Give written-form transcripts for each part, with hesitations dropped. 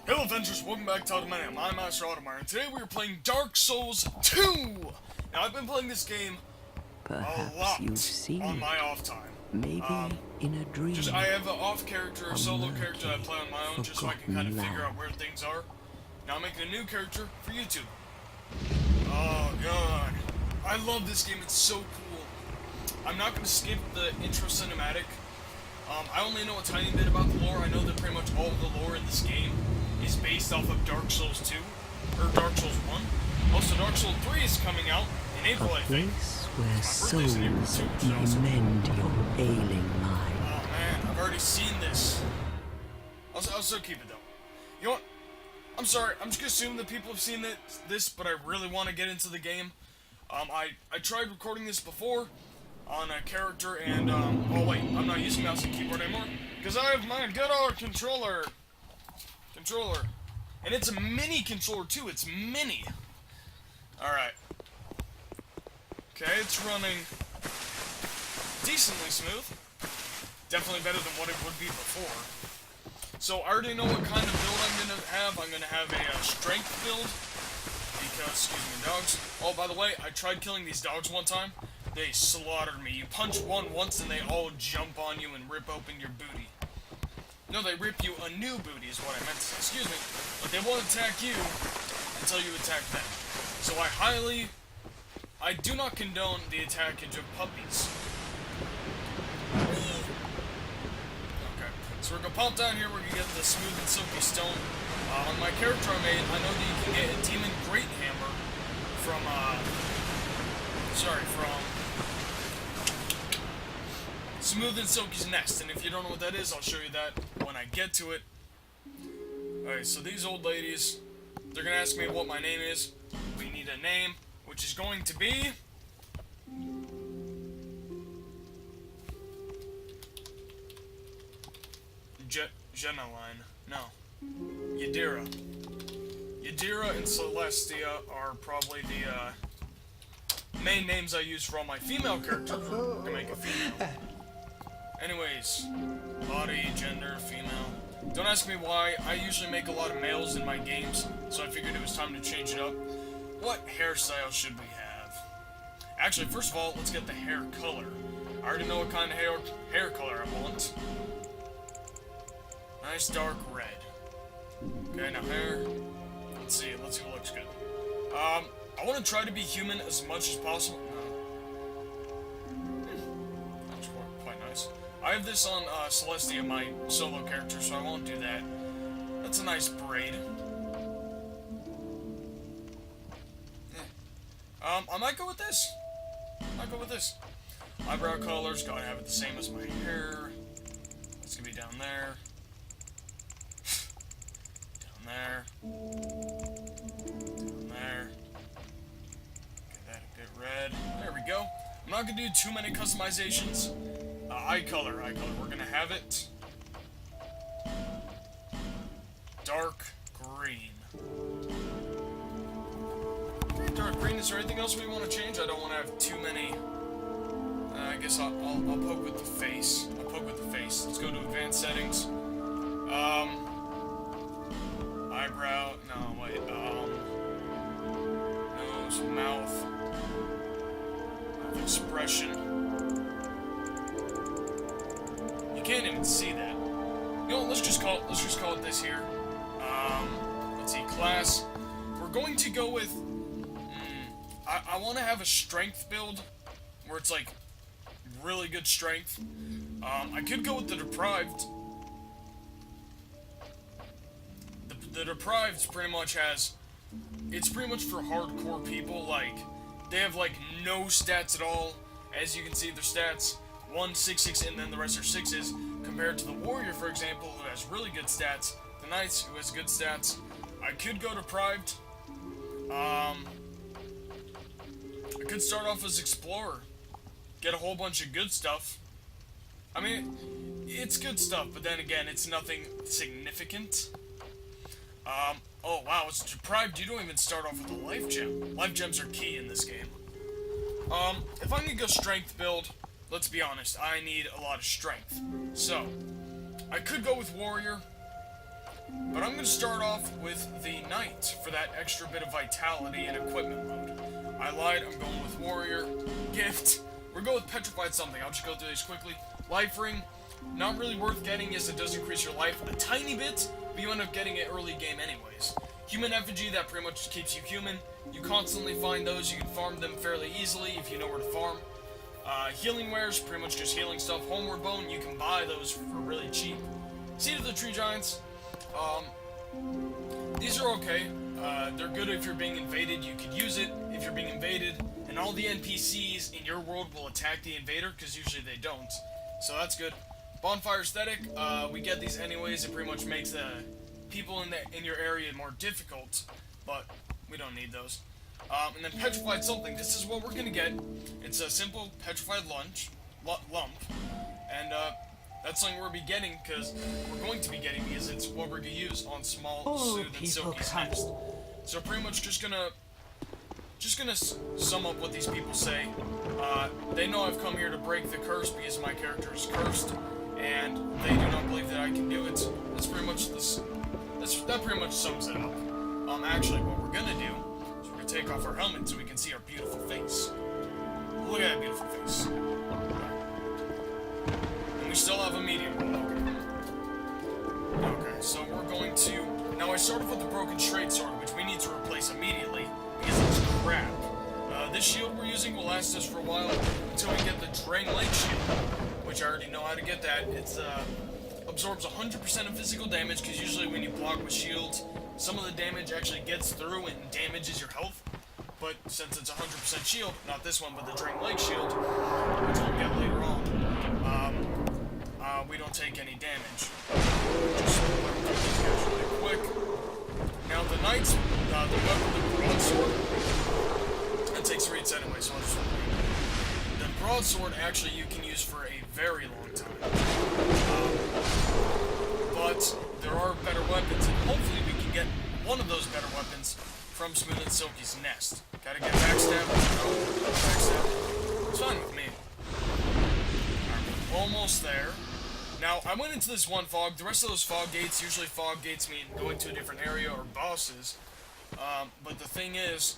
Hello Avengers, welcome back to Automania. I'm Master Automar, and today we are playing Dark Souls 2! Now I've been playing this game a Perhaps lot you've seen on it. my off time. Maybe in a dream. I have an off character, a solo character that I play on my own just so I can kind of forgotten figure out where things are. Now I'm making a new character for YouTube. Oh god. I love this game, it's so cool. I'm not going to skip the intro cinematic. I only know a tiny bit about the lore. I know that pretty much all of the lore in this game is based off of Dark Souls 2, or Dark Souls 1. Also, Dark Souls 3 is coming out in April, I think. Place where birthday's in April souls too, may so- mend your ailing mind. Oh man, I've already seen this. I'll still keep it though. You know what? I'm sorry, I'm just gonna assume that people have seen this, but I really want to get into the game. I tried recording this before on a character, and oh wait, I'm not using mouse and keyboard anymore because I have my good old controller, and it's a mini controller too. It's mini. All right. Okay, it's running decently smooth. Definitely better than what it would be before. So I already know what kind of build I'm gonna have. I'm gonna have a strength build because, excuse me, dogs. Oh, by the way, I tried killing these dogs one time. They slaughtered me. You punch one once and they all jump on you and rip open your booty. No, they rip you a new booty is what I meant to say. Excuse me. But they won't attack you until you attack them. So I do not condone the attackage of puppies. Okay, so we're gonna pop down here, we're gonna get the smooth and silky stone. On my character I made, I know that you can get a demon great hammer from, Smooth and Silky's Nest, and if you don't know what that is, I'll show you that when I get to it. Alright, so these old ladies, they're gonna ask me what my name is. We need a name, which is going to be... Geneline. No. Yadira. Yadira and Celestia are probably the, main names I use for all my female characters to make a female. Anyways, body, gender, female. Don't ask me why. I usually make a lot of males in my games, so I figured it was time to change it up. What hairstyle should we have? Actually, first of all, let's get the hair color. I already know what kind of hair color I want. Nice dark red. Okay, now hair. Let's see what looks good. I want to try to be human as much as possible. No. That's quite nice. I have this on Celestia, my solo character, so I won't do that. That's a nice braid. I might go with this. Eyebrow colors, gotta have it the same as my hair. It's gonna be down there. Down there. Down there. Get that a bit red. There we go. I'm not gonna do too many customizations. Eye color. We're gonna have it dark green. Okay, dark green. Is there anything else we want to change? I don't want to have too many. I guess I'll poke with the face. Let's go to advanced settings. Eyebrow. No, wait. Nose, mouth expression. You can't even see that. You know, let's just call it this here. Let's see, class. We're going to go with. I want to have a strength build where it's like really good strength. I could go with the deprived. The deprived pretty much has. It's pretty much for hardcore people. Like they have like no stats at all. As you can see, their stats. 1, 6, 6, and then the rest are 6s, compared to the Warrior, for example, who has really good stats, the Knights, who has good stats. I could go deprived. I could start off as Explorer, get a whole bunch of good stuff. I mean, it's good stuff, but then again, it's nothing significant. Oh wow, it's deprived, you don't even start off with a life gem. Life gems are key in this game. If I'm gonna go strength build, let's be honest, I need a lot of strength. So, I could go with Warrior, But I'm going to start off with the Knight for that extra bit of vitality and equipment load. I lied, I'm going with Warrior. Gift. We're going with Petrified Something. I'll just go through these quickly. Life Ring. Not really worth getting as it does increase your life a tiny bit, but you end up getting it early game anyways. Human Effigy, that pretty much keeps you human. You constantly find those, you can farm them fairly easily if you know where to farm. Healing Wares, pretty much just healing stuff. Homeward Bone, you can buy those for really cheap. Seed of the Tree Giants, these are okay. They're good if you're being invaded, you could use it if you're being invaded, and all the NPCs in your world will attack the invader, because usually they don't. So that's good. Bonfire Aesthetic, we get these anyways, it pretty much makes the people in your area more difficult, but we don't need those. And then Petrified Something, this is what we're gonna get. It's a simple Petrified Lump, and that's something we're getting because it's what we're gonna use on Small, Soothe, and Silky's Nest. So pretty much just gonna sum up what these people say. They know I've come here to break the curse because my character is cursed, and they do not believe that I can do it. That's pretty much that pretty much sums it up. Actually, what we're gonna do is we're gonna take off our helmet so we can see our beautiful face. Look at that beautiful face. And we still have a medium one. Okay, so we're going to... Now I started with the Broken Straight Sword, which we need to replace immediately, because it's crap. This shield we're using will last us for a while until we get the Drain Lake Shield, which I already know how to get that. It's absorbs 100% of physical damage, because usually when you block with shields, some of the damage actually gets through and damages your health. But since it's 100% shield, not this one, but the Drain Lake Shield, which we'll get later on, we don't take any damage. Just let me do these guys really quick. Now the Knights, the weapon, the broadsword, that takes reads anyway, so I'll just the broadsword actually you can use for a very long time. But there are better weapons, and hopefully we can get one of those better weapons from Smooth and Silky's Nest. Gotta get backstab. No, backstab. It's fine with me. Alright, almost there. Now, I went into this one fog. The rest of those fog gates, usually fog gates mean going to a different area or bosses. But the thing is,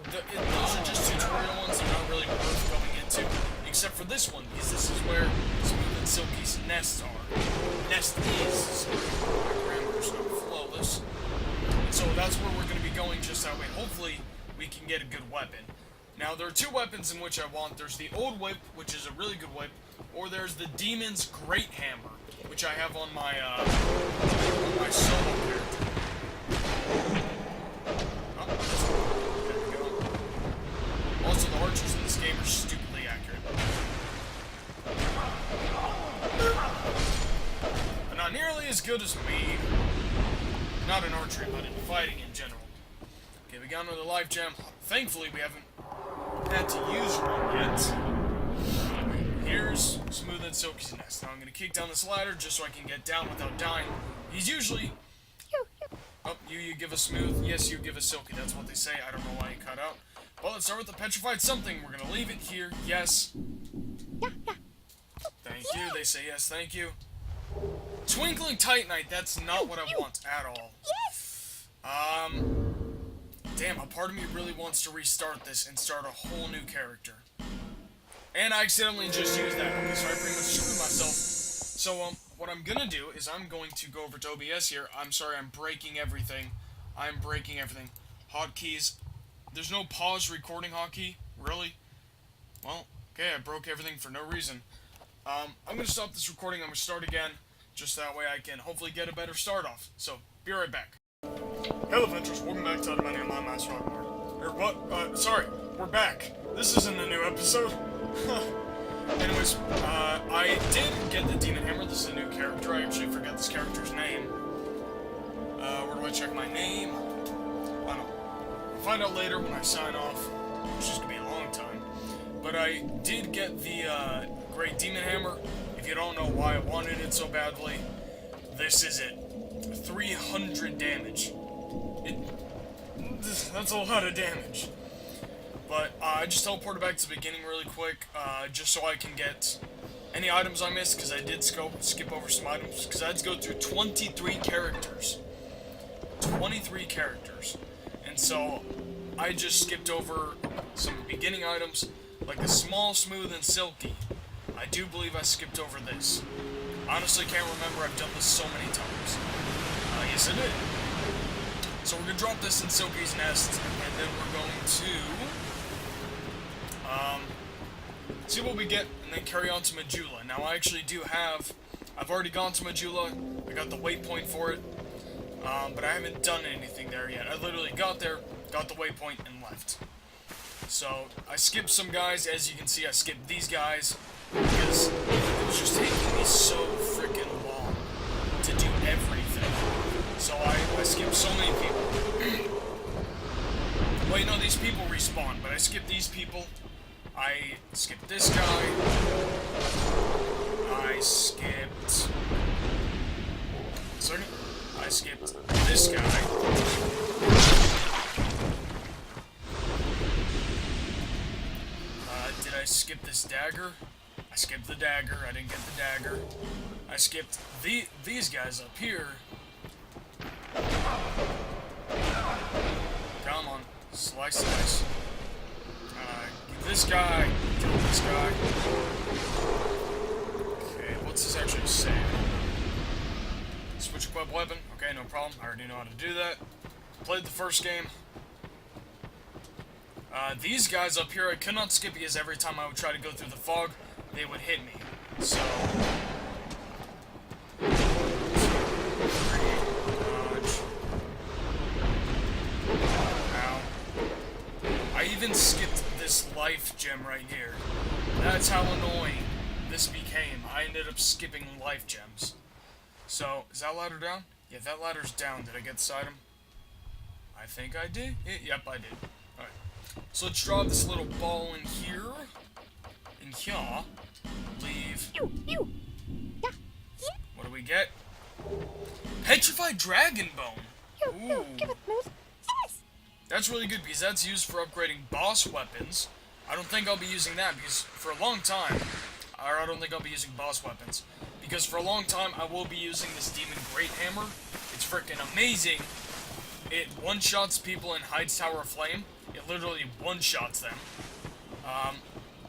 those are just tutorial ones. They're not really worth going into. Except for this one, because this is where Smooth and Silky's nests are. Nest is. So my grammar's not flawless. So that's where we're going to be going just that way. Hopefully, we can get a good weapon. Now, there are two weapons in which I want. There's the Old Whip, which is a really good whip, or there's the Demon's Great Hammer, which I have on my solo character. Oh, there we go. Also, the archers in this game are stupidly accurate. But not nearly as good as me. Not in archery, but in fighting in general. Okay, we got another life gem. Thankfully, we haven't had to use one yet. Here's Smooth and Silky's Nest. Now I'm going to kick down this ladder just so I can get down without dying. He's usually... Oh, you give us Smooth. Yes, you give us Silky. That's what they say. I don't know why he cut out. Well, let's start with the Petrified Something. We're going to leave it here. Yes. Thank you. They say yes, thank you. Twinkling Titanite. That's not what I want at all. Damn, a part of me really wants to restart this and start a whole new character. And I accidentally just used that. Okay, so I pretty much screwed myself. So, what I'm gonna do is I'm going to go over to OBS here. I'm sorry, I'm breaking everything. I'm breaking everything. Hotkeys. There's no pause recording hotkey. Really? Well, okay, I broke everything for no reason. I'm gonna stop this recording. I'm gonna start again. Just that way I can hopefully get a better start off. So, be right back. Hello, Adventures. Welcome back to Automatic Online Master Rockmore. Or what? Sorry. We're back. This isn't a new episode. Anyways, I did get the Demon Hammer. This is a new character. I actually forget this character's name. Where do I check my name? I don't know. I'll find out later when I sign off, which is gonna be a long time. But I did get the, Great Demon Hammer. If you don't know why I wanted it so badly, this is it. 300 damage. That's a lot of damage. But I just teleported back to the beginning really quick, just so I can get any items I missed, because I did skip over some items, because I had to go through 23 characters. 23 characters. And so, I just skipped over some beginning items, like the small, smooth, and silky. I do believe I skipped over this. Honestly, can't remember. I've done this so many times. Yes, I did. So we're gonna drop this in Silky's Nest, and then we're going to see what we get, and then carry on to Majula. Now, I actually do have. I've already gone to Majula. I got the waypoint for it, but I haven't done anything there yet. I literally got there, got the waypoint, and left. So I skipped some guys. As you can see, I skipped these guys because it was just taking me so freaking long to do everything. So I skipped so many people. Wait, no, these people respawn, but I skipped these people. I skipped this guy. I skipped... Second. I skipped this guy. Did I skip this dagger? I skipped the dagger. I didn't get the dagger. I skipped these guys up here. Come on. Slice. This guy. Kill this guy. Okay, what's this actually say? Switch equip weapon. Okay, no problem. I already know how to do that. Played the first game. These guys up here I could not skip because every time I would try to go through the fog, they would hit me. So... Ow. I even skipped this life gem right here. That's how annoying this became. I ended up skipping life gems. So, is that ladder down? Yeah, that ladder's down. Did I get this item? I think I did. Yep, I did. Alright. So let's draw this little ball in here. In here. Leave. What do we get? Petrified Dragon Bone. Ooh. That's really good because that's used for upgrading boss weapons. I don't think I'll be using that because for a long time, or I don't think I'll be using boss weapons. Because for a long time, I will be using this Demon Great Hammer. It's freaking amazing. It one-shots people in Heights Tower of Flame. It literally one-shots them.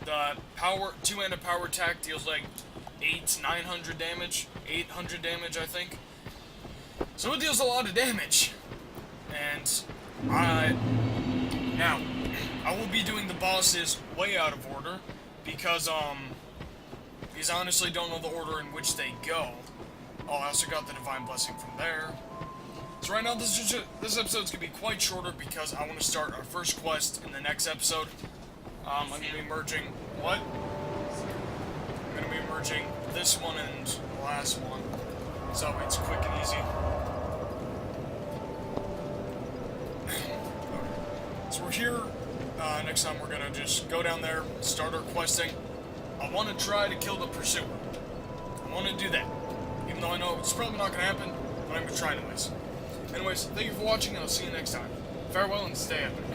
The power, two-handed power attack deals like 900 damage. 800 damage, I think. So it deals a lot of damage. And now, I will be doing the bosses way out of order. Because I honestly don't know the order in which they go. Oh, I also got the Divine Blessing from there. So right now, this episode's gonna be quite shorter because I want to start our first quest in the next episode. I'm gonna be merging what? I'm gonna be merging this one and the last one, so it's quick and easy. Okay. So we're here. Next time we're gonna just go down there, start our questing. I want to try to kill the pursuer. I want to do that. Even though I know it's probably not going to happen, but I'm going to try anyways. Anyways, thank you for watching, and I'll see you next time. Farewell and stay epic.